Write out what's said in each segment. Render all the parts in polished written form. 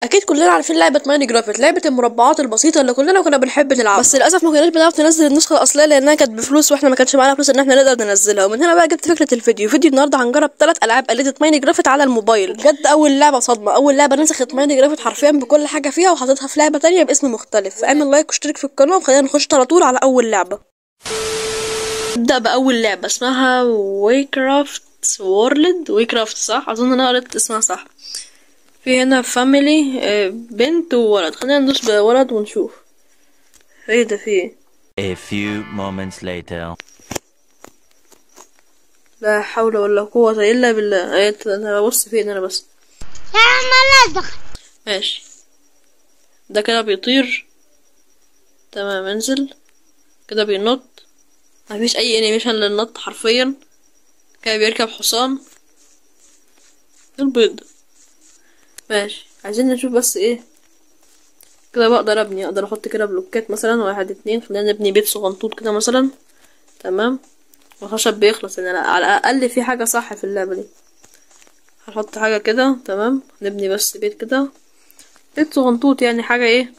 اكيد كلنا عارفين لعبه ماينكرافت، لعبه المربعات البسيطه اللي كلنا كنا بنحب نلعبها. بس للاسف ما كناش بنعرف ننزل النسخه الاصليه لانها كانت بفلوس، واحنا ما كانش معانا فلوس ان احنا نقدر ننزلها. ومن هنا بقى جبت فكره فيديو النهارده هنجرب 3 العاب قليده ماينكرافت على الموبايل. بجد اول لعبه صدمه، اول لعبه نسخت ماينكرافت حرفيا بكل حاجه فيها وحطيتها في لعبه تانية باسم مختلف. فاعمل لايك واشترك في القناه وخلينا نخش على طول على اول لعبه. نبدا باول لعبه اسمها ويكرافت وورلد. ويكرافت صح؟ اظن انا قريت اسمها صح. في هنا فاميلي، بنت وولد. خلينا ندوس بولد ونشوف ايه ده فيه. A few moments later. لا حول ولا قوة الا بالله. انا ببص فين انا بس. يا عم لا دخل. ماشي، ده كده بيطير. تمام، انزل كده بينط. مفيش اي انيميشن للنط حرفيا. كده بيركب حصان البيض. ماشي، عايزين نشوف بس ايه. كده بقدر ابني، اقدر احط كده بلوكات مثلا 1 2. خلينا نبني بيت صغنطوط كده مثلا. تمام، الخشب بيخلص يعني على الاقل في حاجة صح في اللعبة دي. هنحط حاجة كده. تمام، نبني بس بيت كده، بيت صغنطوط يعني، حاجة ايه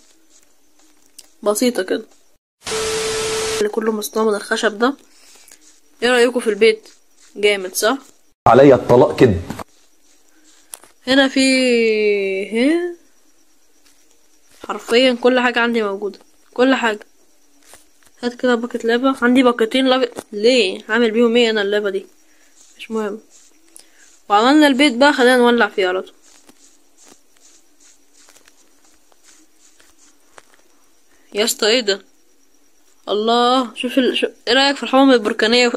بسيطة كده اللي كله مصنوع من الخشب ده. ايه رأيكم في البيت؟ جامد صح؟ عليا الطلاق كده. هنا في هي حرفيا كل حاجة عندي موجودة، كل حاجة. هات كده باكت لابا، عندي باكتين لابا. ليه هعمل بيهم ايه انا اللابا دي؟ مش مهم. وعملنا البيت بقى، خلينا نولع فيه على طول. يا اسطى ايه ده؟ الله، شوف ايه رأيك في الحمم البركانية؟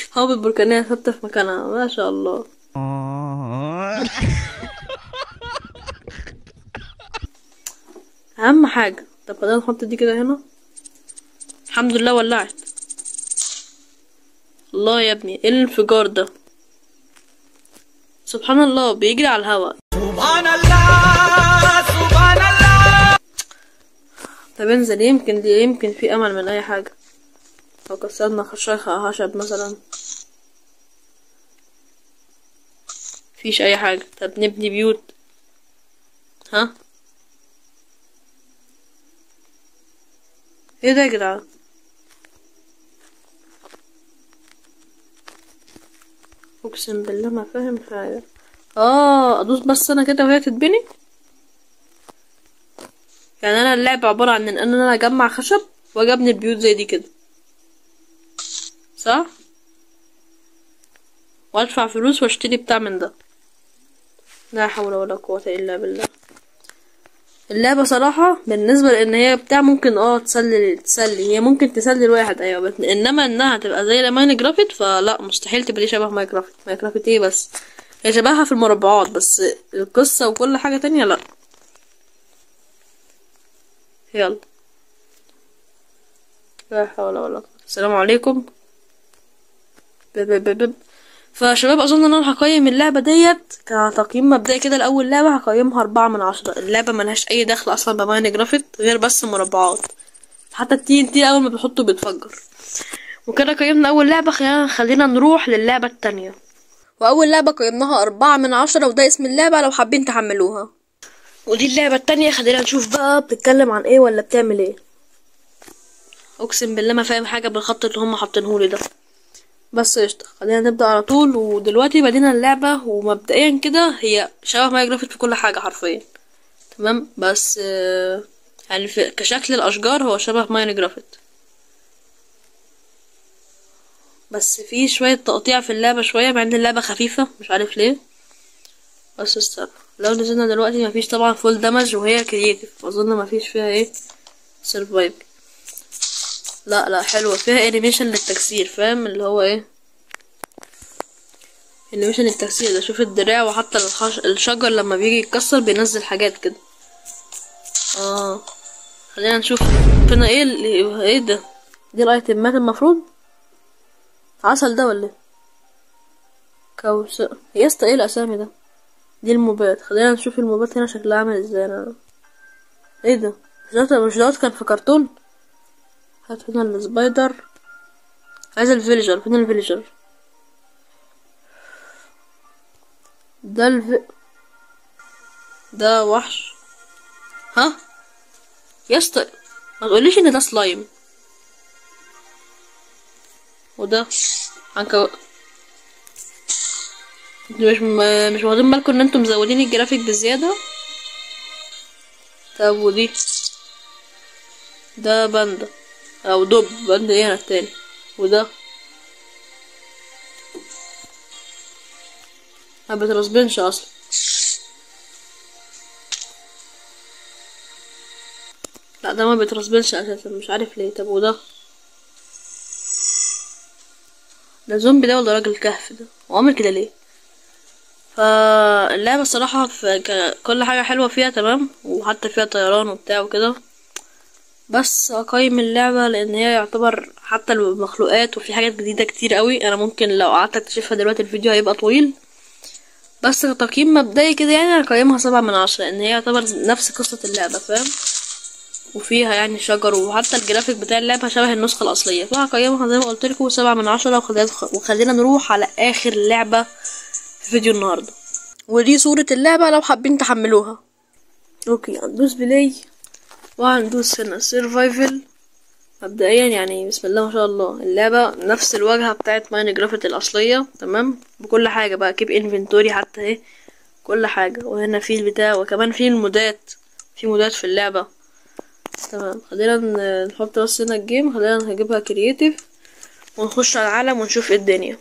الحمم البركانية ثابتة في مكانها، ما شاء الله. اهم حاجة. طب خلينا نحط دي كده هنا. الحمد لله ولعت. الله يا ابني، ايه الانفجار ده؟ سبحان الله، بيجري على الهواء. سبحان الله سبحان الله. طب انزل، يمكن في امل من اي حاجة. لو كسرنا خشب مثلا. مفيش اي حاجة. طب نبني بيوت. ها ايه ده يا جدعان؟ اقسم بالله ما فاهم حاجة. ادوس بس انا كده وهي تتبني. يعني انا اللعبة عبارة عن ان انا اجمع خشب واجي ابني البيوت زي دي كده، صح؟ وادفع فلوس واشتري بتاع من ده. لا حول ولا قوة الا بالله. اللعبة صراحة بالنسبة لان هي بتاع ممكن تسلي، هي ممكن تسلي الواحد ايوه، بس انما انها تبقى زي ماينكرافت فلا، مستحيل تبقى دي شبه ماينكرافت. ماينكرافت ايه بس؟ هي شبهها في المربعات بس القصة وكل حاجة تانية لا. يلا، لا حول ولا قوة. السلام عليكم. بب. فشباب اظن ان انا هقيم اللعبة ديت كتقييم مبدئي كده. الاول لعبة هقيمها 4/10. اللعبة ملهاش اي دخل اصلا بماينكرافت غير بس مربعات. حتى الTNT اول ما بتحطه بيتفجر. وكده قيمنا اول لعبة. خلينا نروح للعبة التانية. واول لعبة قيمناها 4/10، وده اسم اللعبة لو حابين تحملوها. ودي اللعبة التانية. خلينا نشوف بقى بتتكلم عن ايه ولا بتعمل ايه. اقسم بالله ما فاهم حاجة بالخط اللي هم حاطينهولي ده، بس قشطة. خلينا نبدأ على طول. ودلوقتي بدينا اللعبة، ومبدئيا كده هي شبه ماينكرافت في كل حاجة حرفيا. تمام، بس يعني كشكل الأشجار هو شبه ماينكرافت، بس في شوية تقطيع في اللعبة شوية، مع ان اللعبة خفيفة مش عارف ليه. بس استنى، لو نزلنا دلوقتي مفيش طبعا فول دامج، وهي كرييتيف اظن مفيش فيها ايه سرفايف. لا حلوة، فيها انيميشن للتكسير. فاهم اللي هو ايه انيميشن التكسير ده؟ شوف الدراع، وحتى الشجر لما بيجي يتكسر بينزل حاجات كده. خلينا نشوف فينا ايه ده. دي الايتمات المفروض. عسل ده ولا ايه؟ كوس يا اسطى، ايه الاسامي ده؟ دي الموبات. خلينا نشوف الموبات هنا شكلها عامل ازاي. انا ايه ده؟ مش دوت كان في كرتون؟ هات هنا السبايدر. عايز الفيليجر. فين الفيليجر؟ ده ده وحش. ها يا اسطى، ما تقوليش ان ده سلايم. وده عنكبوت. مش واخدين بالكم ان انتم مزودين الجرافيك بزياده؟ طب ودي ده باندا او دب، باندا ايه انا التاني. وده ما بترسبنش اصلا. لا ده ما بيترسبنش اساسا، مش عارف ليه. طب وده زومبي ده ولا راجل كهف ده؟ هو عامل كده ليه؟ فاللعبة الصراحة في كل حاجة حلوة فيها تمام، وحتى فيها طيران وبتاع وكده، بس اقيم اللعبة لان هي يعتبر حتى المخلوقات وفي حاجات جديدة كتير قوي. انا ممكن لو قعدت اكتشفها دلوقتي الفيديو هيبقى طويل، بس كتقييم مبدئي كده يعني انا اقيمها 7/10، لان هي يعتبر نفس قصة اللعبة فاهم، وفيها يعني شجر، وحتى الجرافيك بتاع اللعبة شبه النسخة الأصلية، فهقيمها زي ما قلتلكوا 7/10. وخلينا نروح على آخر لعبة في فيديو النهاردة، ودي صورة اللعبة لو حابين تحملوها. اوكي هندوس بلاي وهندوس هنا سيرفايفل. مبدئيا يعني بسم الله ما شاء الله، اللعبة نفس الواجهة بتاعت ماينكرافت الأصلية تمام، بكل حاجة بقى، كيب انفنتوري حتى اهي كل حاجة، وهنا في البتاع، وكمان في المودات، في مودات في اللعبة تمام. خلينا نحط بس هنا الجيم، خلينا نجيبها كرييتيف ونخش على العالم ونشوف ايه الدنيا.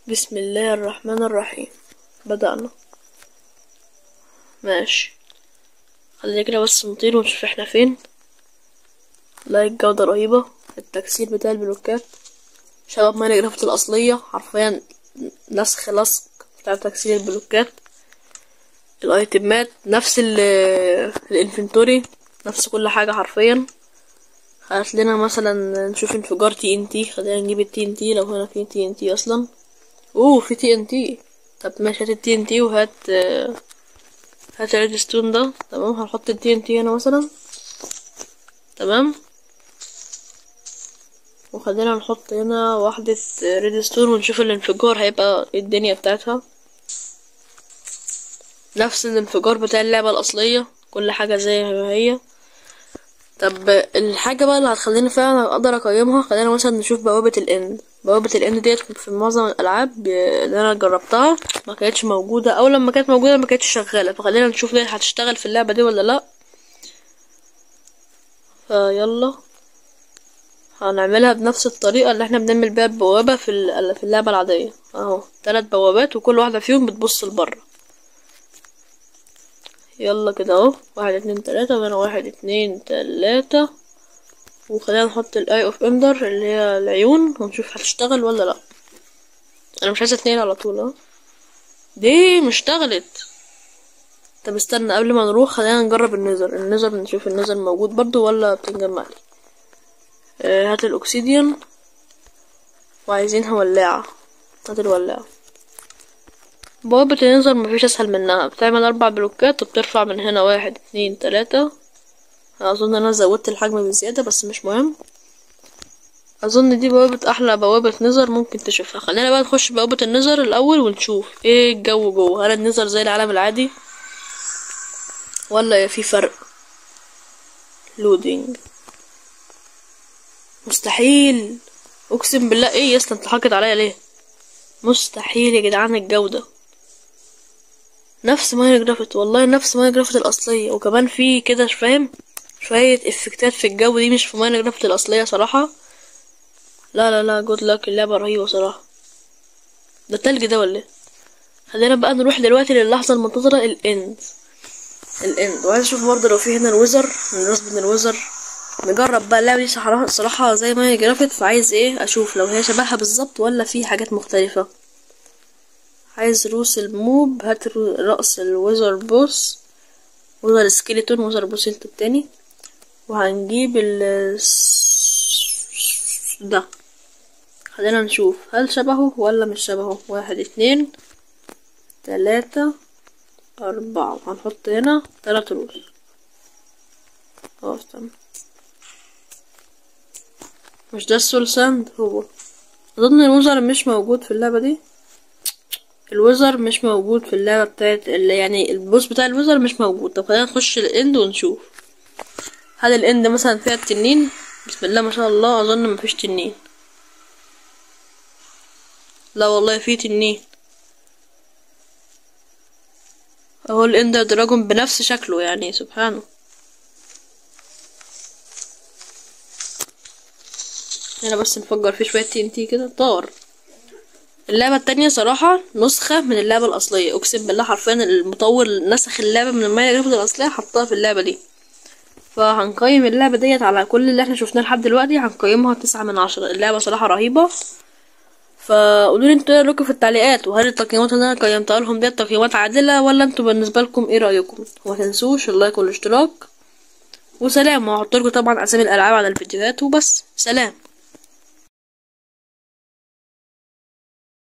بسم الله الرحمن الرحيم. بدأنا ماشي. خلينا كده بس نطير ونشوف احنا فين. لايك جودة رهيبة، التكسير بتاع البلوكات شبه ماينكرافت الأصلية حرفيا، لصق لصق بتاع تكسير البلوكات. الايتمات نفس الانفنتوري، نفس كل حاجة حرفيا. هات لنا مثلا نشوف انفجار TNT، خلينا نجيب TNT لو هنا في TNT اصلا. في TNT. طب ماشي، هات TNT وهات هات الريدستون ده تمام. هنحط TNT هنا مثلا تمام، وخلينا نحط هنا واحدة ريدستون ونشوف الانفجار هيبقى الدنيا بتاعتها نفس الانفجار بتاع اللعبة الأصلية، كل حاجة زي ما هي. طب الحاجة بقى اللي هتخليني فعلا اقدر اقيمها، خلينا مثلا نشوف بوابة الاند. بوابة الاند ديت في معظم الالعاب اللي انا جربتها ما كانتش موجودة، او لما كانت موجودة ما كانتش شغالة، فخلينا نشوف دي هتشتغل في اللعبة دي ولا لا. فيلا هنعملها بنفس الطريقة اللي احنا بنعمل بيها البوابة في اللعبة العادية اهو. 3 بوابات وكل واحدة فيهم بتبص لبره. يلا كده اهو، 1 2 3، وانا 1 2 3. وخلينا نحط الاي اوف اندر اللي هي العيون ونشوف هتشتغل ولا لا. انا مش عايزه 2 على طول اهو، دي مش اشتغلت. طب استنى قبل ما نروح خلينا نجرب النظر نشوف النظر موجود برضو ولا بتنجمع لي. هات الاكسيديان وعايزينها ولاعة. هات الولاعة. بوابة النظر مفيش اسهل منها، بتعمل 4 بلوكات وبترفع من هنا 1 2 3. اظن انا زودت الحجم بزيادة بس مش مهم. اظن دي بوابة احلى بوابة نظر ممكن تشوفها. خلينا بقى نخش بوابة النظر الاول ونشوف ايه الجو جوه. هل النظر زي العالم العادي ولا في فرق؟ لودينج. مستحيل، اقسم بالله. ايه يا اسطى انت حاكت عليا ليه؟ مستحيل يا جدعان، الجودة نفس ماينكرافت، والله نفس ماينكرافت الاصلية، وكمان في كده فاهم شوية افكتات في الجو دي مش في ماينكرافت الاصلية صراحة. لا لا لا، جود لاك، اللعبة رهيبة صراحة. ده تلج ده ولا ايه؟ خلينا بقى نروح دلوقتي للحظة المنتظرة، الاند. وعايز اشوف برضه لو في هنا الويزر، من الويزر نجرب بقى اللعبة دي صراحة زي ما هي جرافت، فعايز ايه اشوف لو هي شبهها بالظبط ولا في حاجات مختلفة. عايز روس الموب، هات رأس الويزر بوس، ويزر سكيلتون، ويزر بوس انت التاني. وهنجيب ده. خلينا نشوف هل شبهه ولا مش شبهه. 1 2 3 4. هنحط هنا 3 روس. تمام. مش ده السول ساند؟ هو اظن الوزر مش موجود في اللعبة دي. الوزر مش موجود في اللعبة بتاعت يعني البوس بتاع الوزر مش موجود. طب خلينا نخش الاند ونشوف هل الاند مثلا فيها التنين. بسم الله ما شاء الله، اظن مفيش تنين. لا والله في تنين اهو، الاندر دراجون بنفس شكله يعني، سبحانه. هنا بس نفجر فيه شوية TNT كده طار. اللعبة التانية صراحة نسخة من اللعبة الأصلية، أقسم بالله حرفيا المطور نسخ اللعبة من الماينكرافت الأصلية حطها في اللعبة دي. فهنقيم اللعبة ديت على كل اللي احنا شفناه لحد دلوقتي، هنقيمها 9/10. اللعبة صراحة رهيبة. فقولولي انتوا ايه رايكم في التعليقات، وهل التقييمات اللي انا قيمتها لهم ديت تقييمات عادلة، ولا انتوا بالنسبة لكم ايه رأيكم. وما تنسوش اللايك والاشتراك، وسلام. وهحطلكوا طبعا اسامي الالعاب على الفيديوهات، وبس سلام.